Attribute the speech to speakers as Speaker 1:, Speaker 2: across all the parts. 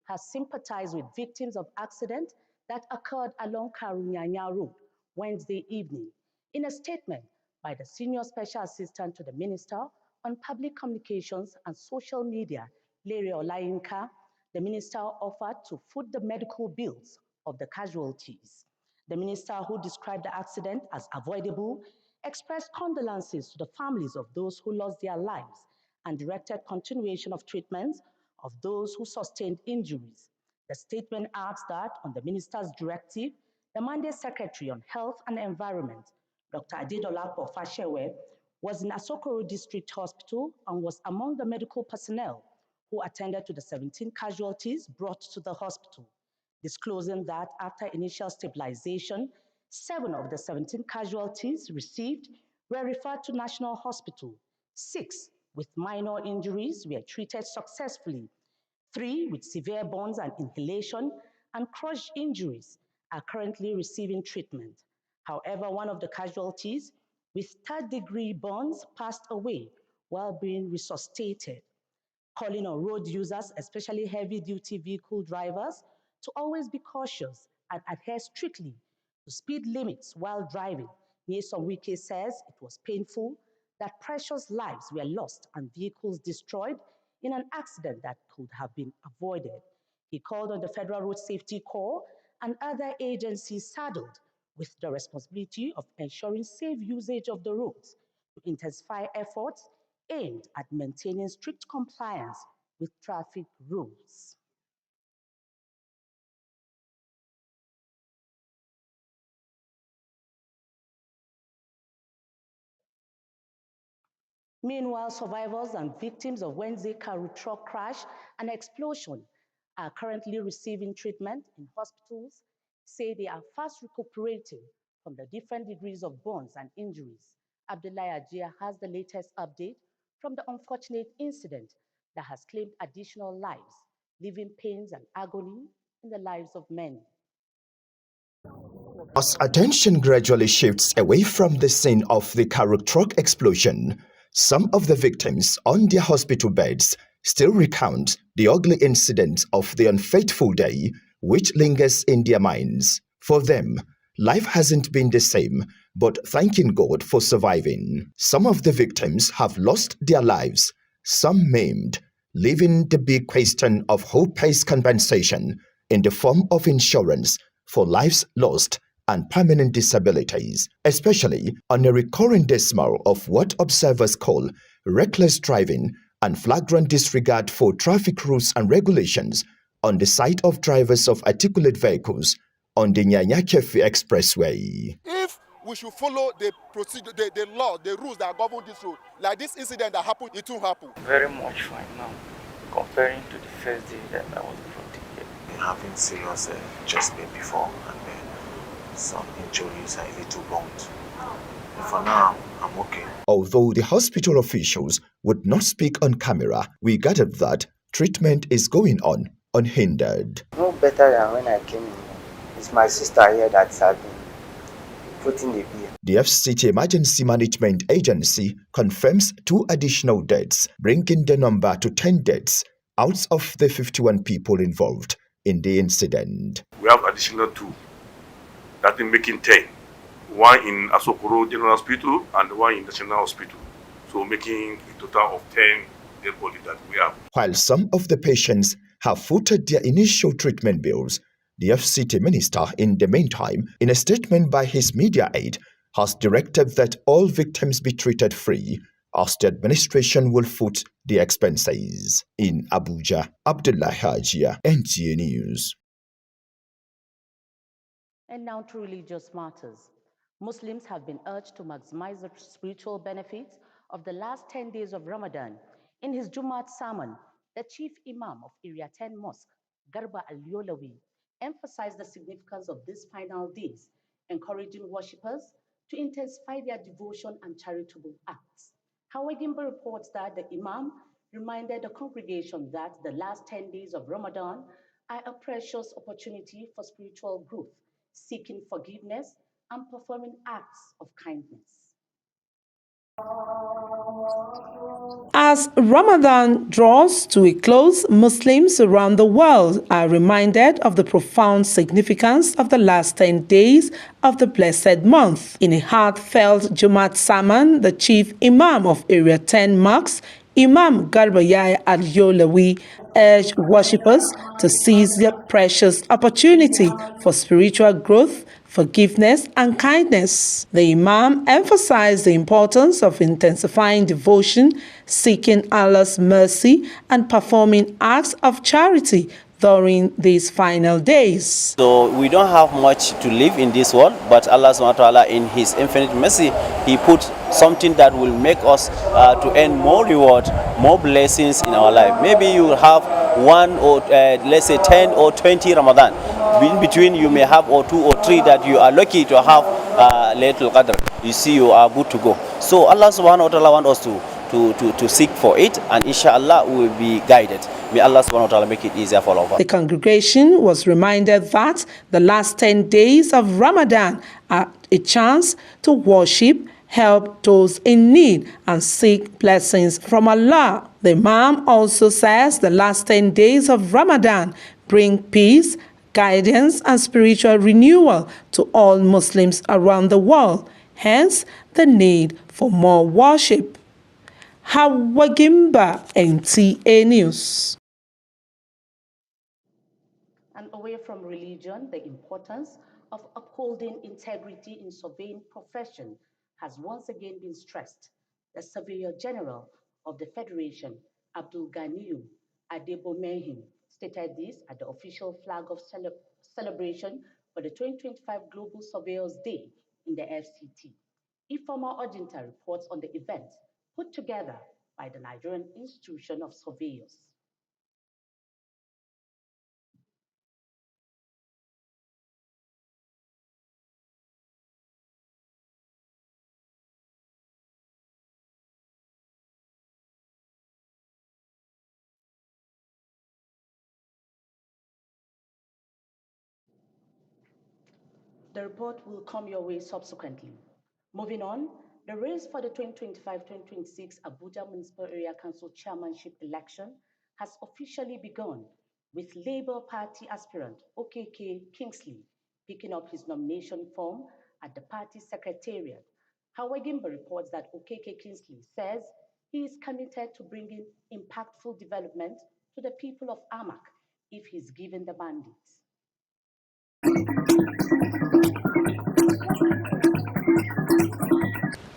Speaker 1: has sympathized with victims of accident that occurred along Karunyanya Road Wednesday evening. In a statement by the Senior Special Assistant to the Minister on Public Communications and Social Media, Larry Olayinka, the minister offered to foot the medical bills of the casualties. The minister, who described the accident as avoidable, expressed condolences to the families of those who lost their lives and directed continuation of treatments of those who sustained injuries. The statement adds that, on the minister's directive, the Monday Secretary on Health and Environment, Dr. Adedolapo Fashewe, was in Asokoro District Hospital and was among the medical personnel who attended to the 17 casualties brought to the hospital, disclosing that after initial stabilization, 7 of the 17 casualties received were referred to National Hospital. 6 with minor injuries were treated successfully. 3 with severe burns and inhalation and crush injuries are currently receiving treatment. However, one of the casualties with third-degree burns passed away while being resuscitated, calling on road users, especially heavy-duty vehicle drivers, to always be cautious and adhere strictly to speed limits while driving. Nyesom Wike says it was painful that precious lives were lost and vehicles destroyed in an accident that could have been avoided. He called on the Federal Road Safety Corps and other agencies saddled with the responsibility of ensuring safe usage of the roads to intensify efforts aimed at maintaining strict compliance with traffic rules. Meanwhile, survivors and victims of Wednesday Karu truck crash and explosion are currently receiving treatment in hospitals, say they are fast recuperating from the different degrees of burns and injuries. Abdullahi Ajia has the latest update from the unfortunate incident that has claimed additional lives, leaving pains and agony in the lives of many.
Speaker 2: As attention gradually shifts away from the scene of the Karuk truck explosion, some of the victims on their hospital beds still recount the ugly incident of the unfaithful day which lingers in their minds. For them, life hasn't been the same, but thanking God for surviving. Some of the victims have lost their lives, some maimed, leaving the big question of who pays compensation in the form of insurance for lives lost and permanent disabilities, especially on a recurring decimal of what observers call reckless driving and flagrant disregard for traffic rules and regulations on the side of drivers of articulate vehicles on the Nyanyakefi Expressway.
Speaker 3: If we should follow the procedure, the law, the rules that govern this road, like this incident that happened, it won't happen.
Speaker 4: Very much fine now, comparing to the first day that I was brought here.
Speaker 5: Having serious chest pain before, and some injuries are a little blunt. For now, I'm okay.
Speaker 2: Although the hospital officials would not speak on camera, we gathered that treatment is going on unhindered.
Speaker 4: No better than when I came in. It's my sister here that's had been putting the bill.
Speaker 2: The FCT Emergency Management Agency confirms 2 additional deaths, bringing the number to 10 deaths out of the 51 people involved in the incident.
Speaker 6: We have additional 2. That is making 10. 1 in Asokoro General Hospital and 1 in National Hospital. So making a total of 10 dead bodies that we have.
Speaker 2: While some of the patients have footed their initial treatment bills, the FCT minister, in the meantime, in a statement by his media aide, has directed that all victims be treated free, as the administration will foot the expenses. In Abuja, Abdullah Hajia, NTA News.
Speaker 1: And now to religious matters. Muslims have been urged to maximize the spiritual benefits of the last 10 days of Ramadan. In his Jumat sermon, the chief imam of Area 10 Mosque, Garba Al-Yolawi, emphasized the significance of these final days, encouraging worshippers to intensify their devotion and charitable acts. Howard Gimba reports that the imam reminded the congregation that the last 10 days of Ramadan are a precious opportunity for spiritual growth, seeking forgiveness and performing acts of kindness.
Speaker 7: As Ramadan draws to a close, Muslims around the world are reminded of the profound significance of the last 10 days of the blessed month. In a heartfelt Jumat sermon, the chief imam of Area 10 Mosque, Imam Garbayai Al-Yolawi, urged worshippers to seize the precious opportunity for spiritual growth, forgiveness, and kindness. The Imam emphasized the importance of intensifying devotion, seeking Allah's mercy, and performing acts of charity during these final days.
Speaker 8: So we don't have much to live in this world, but Allah subhanahu wa ta'ala in His infinite mercy, He put something that will make us to earn more reward, more blessings in our life. Maybe you have one or let's say 10 or 20 Ramadan. In between you may have or 2 or 3 that you are lucky to have Laylatul Qadr. You see you are good to go. So Allah subhanahu wa ta'ala wants us to seek for it, and inshallah we will be guided. May Allah subhanahu wa ta'ala make it easier for all of us.
Speaker 7: The congregation was reminded that the last 10 days of Ramadan are a chance to worship, help those in need, and seek blessings from Allah. The Imam also says the last 10 days of Ramadan bring peace, guidance, and spiritual renewal to all Muslims around the world, hence the need for more worship. Hawagimba, NTA News.
Speaker 1: And away from religion, the importance of upholding integrity in surveying profession has once again been stressed. The Surveyor General of the Federation, Abdul Ganiyu Adebomehim, stated this at the official flag of celebration for the 2025 Global Surveyors Day in the FCT. Ifeoma Ojinta reports on the event put together by the Nigerian Institution of Surveyors. The report will come your way subsequently. Moving on, the race for the 2025-2026 Abuja Municipal Area Council chairmanship election has officially begun, with Labour Party aspirant OKK Kingsley picking up his nomination form at the party secretariat. Hawagimba reports that OKK Kingsley says he is committed to bringing impactful development to the people of Amak if he's given the mandate.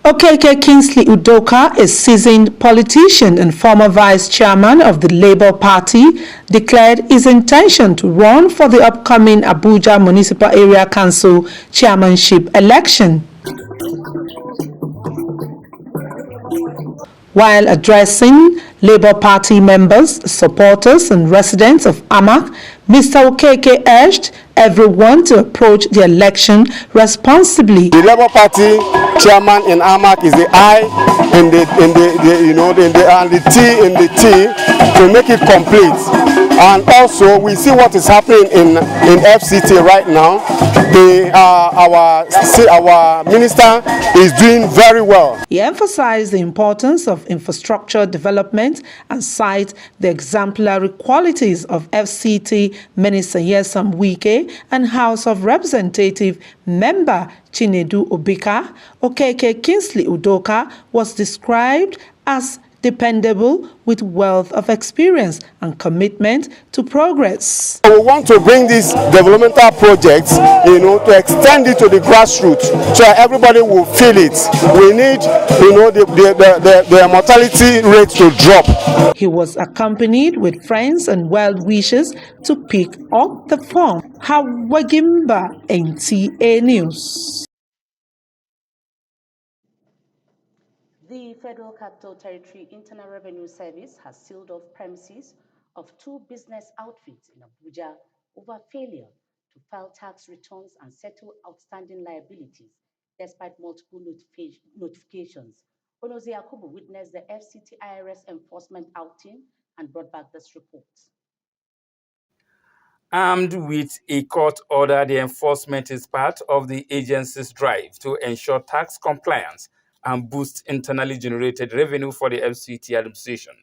Speaker 7: OKK Kingsley Udoka, a seasoned politician and former vice chairman of the Labour Party, declared his intention to run for the upcoming Abuja Municipal Area Council chairmanship election. While addressing Labour Party members, supporters and residents of Amak, Mr. Okeke urged everyone to approach the election responsibly.
Speaker 9: The Labour Party chairman in Amak is the I and the T in the T to make it complete. And also we see what is happening in FCT right now. Our minister is doing very well.
Speaker 7: He emphasized the importance of infrastructure development and cited the exemplary qualities of FCT Minister Yesam Wike and House of Representative member Chinedu Obika. Okeke Kingsley Udoka was described as dependable with wealth of experience and commitment to progress.
Speaker 9: We want to bring these developmental projects, to extend it to the grassroots so everybody will feel it. We need, the mortality rate to drop.
Speaker 7: He was accompanied with friends and well-wishers to pick up the form. Hawagimba, NTA News.
Speaker 1: The Federal Capital Territory Internal Revenue Service has sealed off premises of 2 business outfits in Abuja over failure to file tax returns and settle outstanding liabilities despite multiple notifications. Onoze Yakubu witnessed the FCT IRS enforcement outing and brought back this report.
Speaker 10: Armed with a court order, the enforcement is part of the agency's drive to ensure tax compliance and boost internally generated revenue for the FCT administration.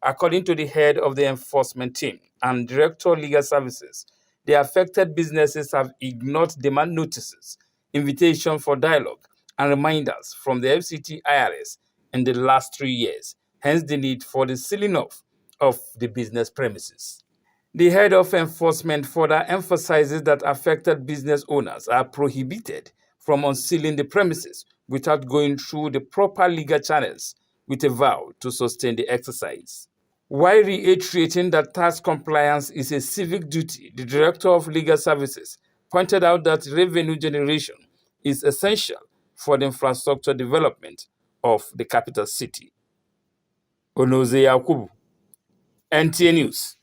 Speaker 10: According to the head of the enforcement team and director of legal services, the affected businesses have ignored demand notices, invitation for dialogue, and reminders from the FCT IRS in the last 3 years, hence the need for the sealing off of the business premises. The head of enforcement further emphasizes that affected business owners are prohibited from unsealing the premises without going through the proper legal channels with a vow to sustain the exercise. While reiterating that tax compliance is a civic duty, the Director of Legal Services pointed out that revenue generation is essential for the infrastructure development of the capital city. Onoze Yakubu, NTA News.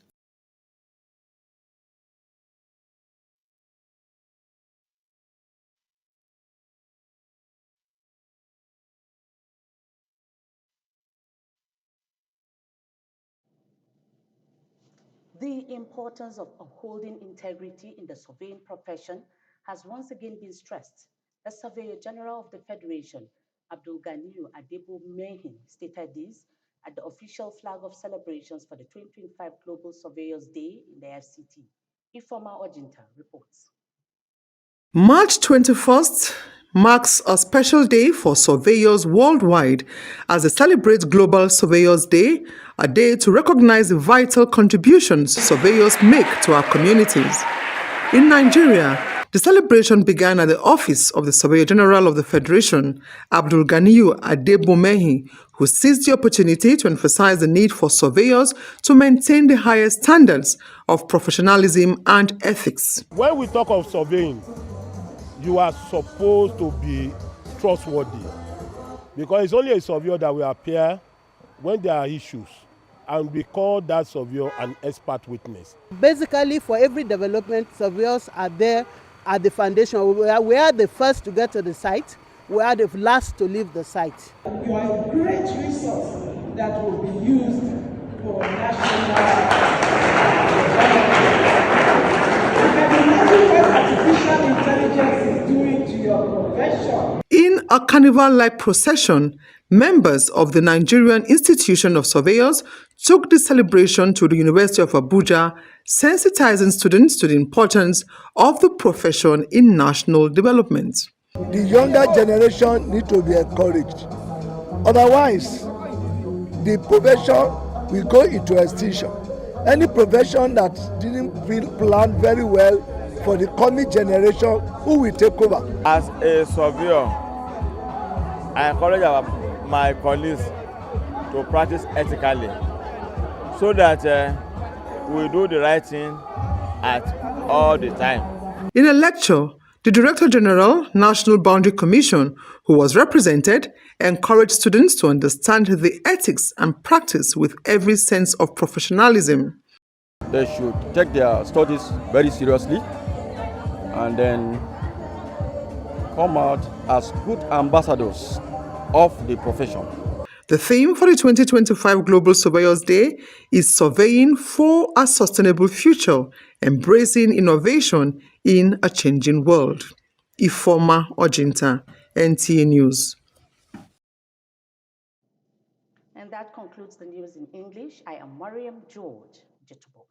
Speaker 1: The importance of upholding integrity in the surveying profession has once again been stressed. The Surveyor General of the Federation, Abdul Ganiyu Adebo Mehin, stated this at the official flag off celebrations for the 2025 Global Surveyors Day in the FCT. Ifoma Ojinta reports.
Speaker 11: March 21st marks a special day for surveyors worldwide as they celebrate Global Surveyors Day, a day to recognize the vital contributions surveyors make to our communities. In Nigeria, the celebration began at the office of the Surveyor General of the Federation, Abdul Ganiyu Adebomehi, who seized the opportunity to emphasize the need for surveyors to maintain the highest standards of professionalism and ethics.
Speaker 9: When we talk of surveying, you are supposed to be trustworthy, because it's only a surveyor that will appear when there are issues, and we call that surveyor an expert witness.
Speaker 12: Basically, for every development, surveyors are there at the foundation. We are the first to get to the site. We are the last to leave the site.
Speaker 13: You are a great resource that will be used for national artificial intelligence is doing to your profession.
Speaker 11: In a carnival-like procession, members of the Nigerian Institution of Surveyors took the celebration to the University of Abuja, sensitizing students to the importance of the profession in national development.
Speaker 14: The younger generation need to be encouraged. Otherwise, the profession will go into extinction. Any profession that didn't plan very well for the coming generation, who will take over?
Speaker 15: As a surveyor, I encourage my colleagues to practice ethically so that we do the right thing at all the time.
Speaker 11: In a lecture, the Director General, National Boundary Commission, who was represented, encouraged students to understand the ethics and practice with every sense of professionalism.
Speaker 15: They should take their studies very seriously and then come out as good ambassadors of the profession.
Speaker 11: The theme for the 2025 Global Surveyors Day is Surveying for a Sustainable Future, Embracing Innovation in a Changing World. Ifoma Ojinta, NTA News.
Speaker 1: And that concludes the news in English. I am Mariam George Jitubo.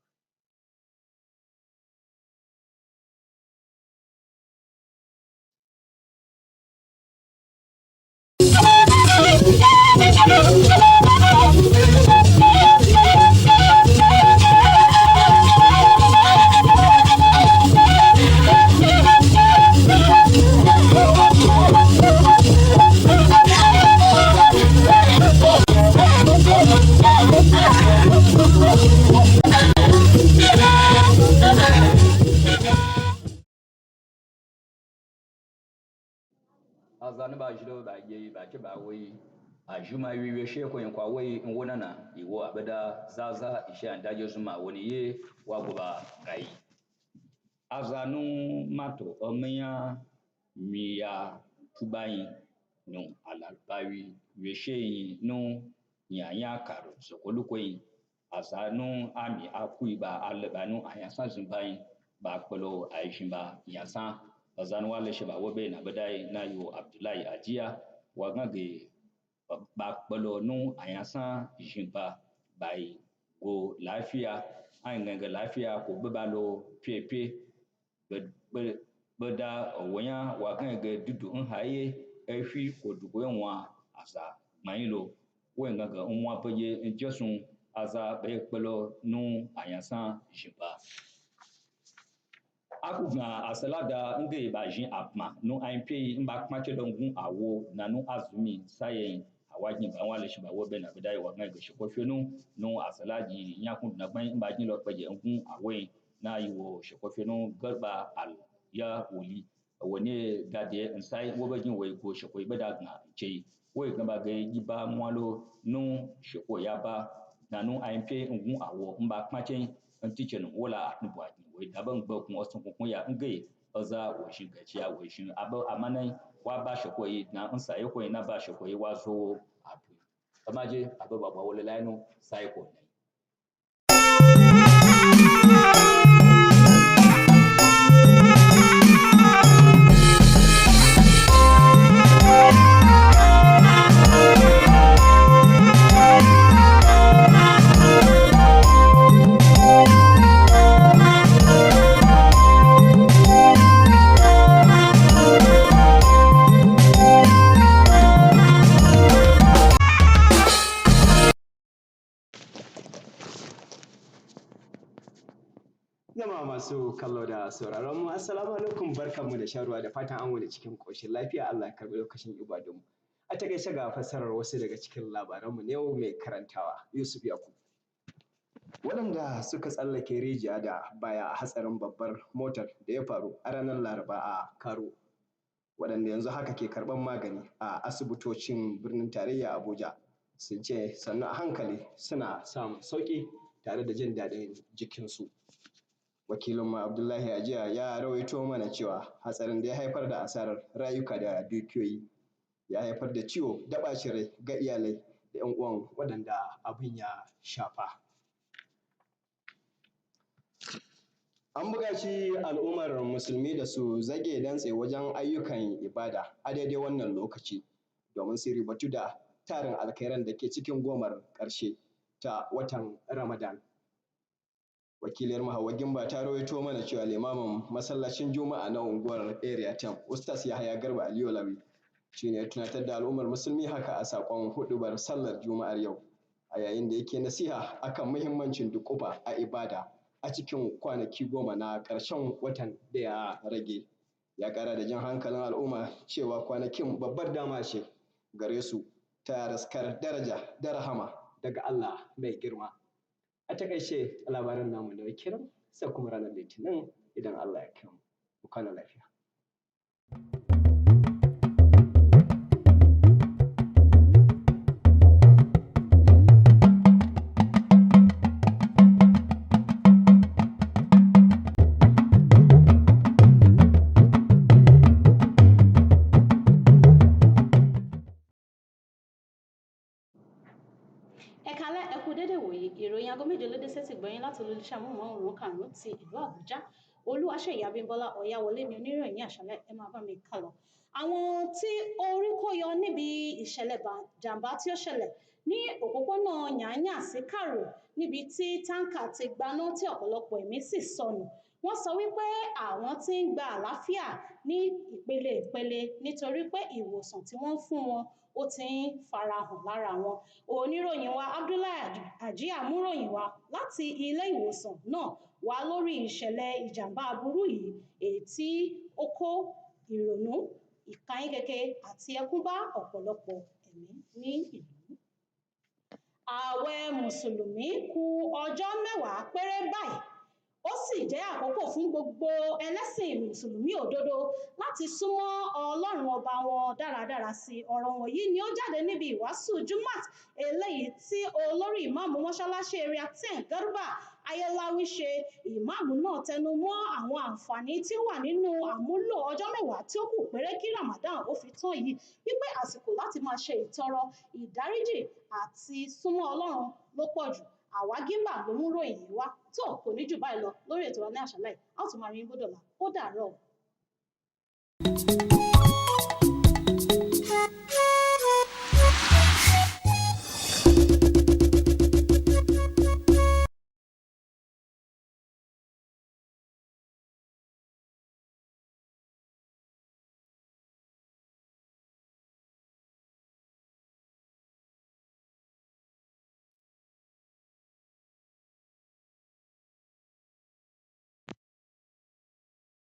Speaker 16: azani ba jiro ba je ba ke ba wai a juma wiwe she ko yankwa wai in wona na iwo abada zaza ishe andaje zuma woni ye wa goba gai azanu mato omiya miya tubayi no alalbawi weshe no nyanya karo sokolukoyi azanu ami akuiba albanu ayasan zumbayi ba kpolo aishimba yasan azanu wale sheba wobe na badai na yo Abdullahi Ajiya wagage ba balo nu ayasa jimba bai go lafiya an ganga lafiya ko balo pepe bada wanya wagage dudu in haye efi ko dugo yanwa asa mailo wenga ga unwa paye jesun aza be balo nu ayasa jimba akugna asalada nge bajin apma no ainpe mba kmache dongun awo na no azumi sayen awajin ba wale shiba wo be na bidai wa ngai gashi ko fenu no asalaji nyakun na ban mba jin lo paje ngun awe na yiwo shi ko fenu garba al ya wuli woni gade insai wo be jin wai ko shi ko beda na ce wo ga ba ga yiba mwalo no shi ko ya ba na no ainpe ngun awo mba kmache antichen wala nubwa wai daban ba kuma wasu kun ya ngai za wa shi gaciya wa shi abu amanai wa ba shi koyi na an sai koyi na ba shi koyi wa zo abu kamaje abu ba wala lano sai ko ne
Speaker 17: Jama'a masu kallo da sauraron mu assalamu alaikum barkanmu da sharuwa da fatan an wani cikin koshin lafiya Allah ya karbi lokacin ibadunmu a takaice ga fassarar wasu daga cikin labaranmu ne yau mai karantawa Yusuf Yakubu waɗanda suka tsallake rijiya da baya a hatsarin babbar motar da ya faru a ranar Laraba a Karo waɗanda yanzu haka ke karɓar magani a asibitocin birnin tarayya Abuja sun ce sannu a hankali suna samun sauƙi tare da jin daɗin jikinsu. Wakilinmu Abdullahi Ajiya ya rawaito mana cewa hatsarin da ya haifar da asarar rayuka da dukiyoyi ya haifar da ciwo da ɓacin rai ga iyalai da 'yan uwan waɗanda abin ya shafa. An buƙaci al'ummar musulmi da su zage dantse wajen ayyukan ibada a daidai wannan lokaci domin su ribatu da tarin alkhairan da ke cikin gomar ƙarshe ta watan Ramadan. Wakiliyar Hauwa Gimba ta rawaito mana cewa limamin masallacin Juma'a na unguwar Area 10 Ustaz Yahaya Garba Aliyu Lawi shi ne ya tunatar da al'ummar musulmi haka a saƙon huɗubar sallar Juma'ar yau a yayin da yake nasiha akan muhimmancin duƙufa a ibada a cikin kwanaki 10 na ƙarshen watan da ya rage. Ya ƙara da jan hankalin al'umma cewa kwanakin babbar dama ce gare su ta raskar daraja da rahama daga Allah mai girma. A takaice labaran namu da kiran sai kuma ranar Litinin idan Allah ya kai mu kwana lafiya.
Speaker 18: ìròyìn aago méje ló dé sétí gbọ̀yìn láti olùléṣẹ́ amóhùnmáwòrán karùn-ún ti ìlú Àbújá Olúwaṣèyí Abímbọ́lá Ọ̀yáwọlé ni oníròyìn ní àṣálẹ́ ẹ máa bá mi kà lọ. Àwọn tí orí kó yọ níbi ìṣẹ̀lẹ̀ jàǹbá tí ó ṣẹlẹ̀ ní òpópónà Yànyà sí Kàrò níbi tí táǹkà ti gbaná tí ọ̀pọ̀lọpọ̀ ẹ̀mí sì sọnù. Wọ́n sọ wípé àwọn tí ń gba àlàáfíà ní ìpele nítorí pé ìwòsàn tí wọ́n ń fún wọn ó ti ń farahàn lára wọn. Oníròyìn wa Abdullahi Ajiya mú ròyìn wá láti ilé ìwòsàn náà wá lórí ìṣẹ̀lẹ̀ ìjàmbá aburú yìí èyí tí ó kó ìrònú, ìkáyínkeke àti ẹkún bá ọ̀pọ̀lọpọ̀ ẹ̀mí ní ìlú. Ààwẹ̀ Mùsùlùmí kù ọjọ́ 10 péré báyìí. Ó sì jẹ́ àkókò fún gbogbo ẹlẹ́sìn Mùsùlùmí òdodo láti súnmọ́ Ọlọ́run ọba wọn dáradára sí. Ọ̀rọ̀ wọ̀nyí ni ó jáde níbi ìwàásù Jumat eléyìí tí olórí ìmáàmù mọ́ṣáláṣí Area 10 Garba Ayéláwí ṣe. Ìmáàmù náà tẹnu mọ́ àwọn àǹfààní tí ó wà nínú àmúlò ọjọ́ 10 tí ó kù péré kí Ramadan ó fi tán yìí wípé àsìkò láti máa ṣe ìtọrọ, ìdáríjì àti súnmọ́ Ọlọ́run ló pọ̀ jù. Àwa Gimba ló mú ròyìn yìí wá tó kò ní jù báyìí lọ lórí ètò wa ní àṣálẹ́ a ó tún máa rí yín bódọ̀lá ó dàárọ̀.